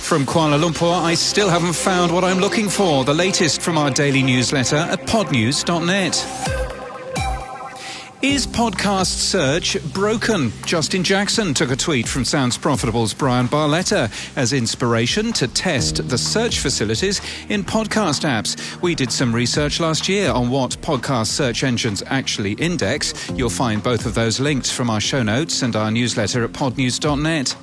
From Kuala Lumpur, I still haven't found what I'm looking for. The latest from our daily newsletter at podnews.net. Is podcast search broken? Justin Jackson took a tweet from Sounds Profitable's Brian Barletta as inspiration to test the search facilities in podcast apps. We did some research last year on what podcast search engines actually index. You'll find both of those linked from our show notes and our newsletter at podnews.net.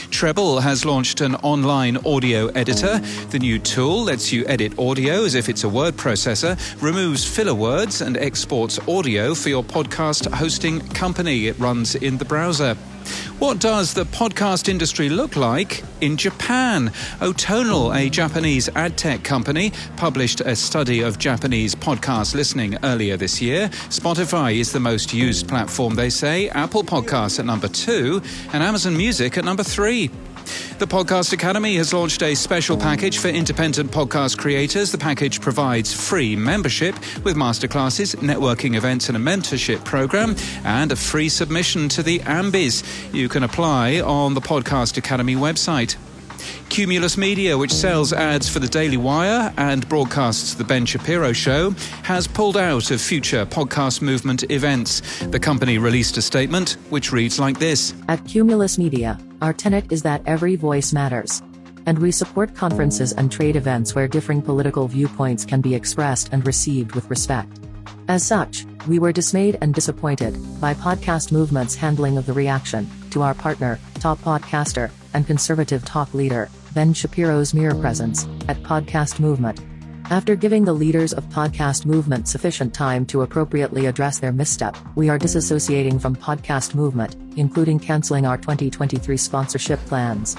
Treble has launched an online audio editor. The new tool lets you edit audio as if it's a word processor, removes filler words and exports audio for your podcast hosting company. It runs in the browser. What does the podcast industry look like in Japan? Otonal, a Japanese ad tech company, published a study of Japanese podcast listening earlier this year. Spotify is the most used platform, they say. Apple Podcasts at number 2 and Amazon Music at number 3. The Podcast Academy has launched a special package for independent podcast creators. The package provides free membership with masterclasses, networking events and a mentorship program, and a free submission to the AMBIs. You can apply on the Podcast Academy website. Cumulus Media, which sells ads for the Daily Wire and broadcasts The Ben Shapiro Show, has pulled out of future podcast movement events. The company released a statement which reads like this. At Cumulus Media, our tenet is that every voice matters. And we support conferences and trade events where differing political viewpoints can be expressed and received with respect. As such, we were dismayed and disappointed by Podcast Movement's handling of the reaction to our partner, top podcaster, and conservative talk leader, Ben Shapiro's mere presence at Podcast Movement. After giving the leaders of Podcast Movement sufficient time to appropriately address their misstep, we are disassociating from Podcast Movement, including canceling our 2023 sponsorship plans.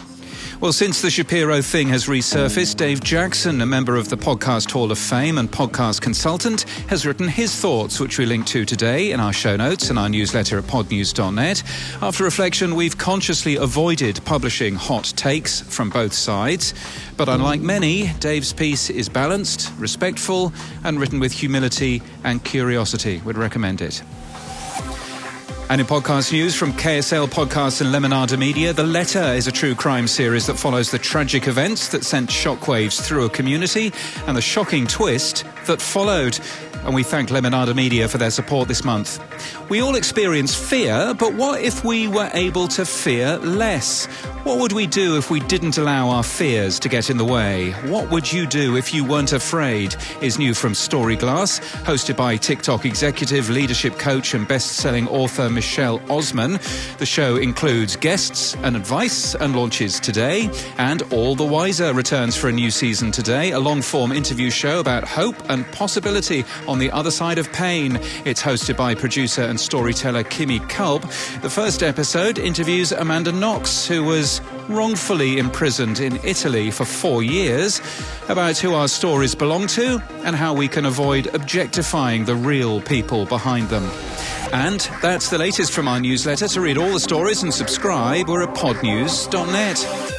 Well, since the Shapiro thing has resurfaced, Dave Jackson, a member of the Podcast Hall of Fame and podcast consultant, has written his thoughts, which we link to today in our show notes and our newsletter at podnews.net. After reflection, we've consciously avoided publishing hot takes from both sides. But unlike many, Dave's piece is balanced, respectful, and written with humility and curiosity. We'd recommend it. And in podcast news from KSL Podcasts and Lemonada Media, The Letter is a true crime series that follows the tragic events that sent shockwaves through a community and the shocking twist that followed. And we thank Lemonada Media for their support this month. We all experience fear, but what if we were able to fear less? What would we do if we didn't allow our fears to get in the way? What would you do if you weren't afraid? Is new from Storyglass, hosted by TikTok executive, leadership coach and best-selling author Michelle Osman. The show includes guests and advice and launches today. And All the Wiser returns for a new season today, a long-form interview show about hope and possibility on the other side of pain. It's hosted by producer and storyteller Kimi Kulp. The first episode interviews Amanda Knox, who was wrongfully imprisoned in Italy for 4 years, about who our stories belong to and how we can avoid objectifying the real people behind them. And that's the latest from our newsletter. To read all the stories and subscribe, we're at podnews.net.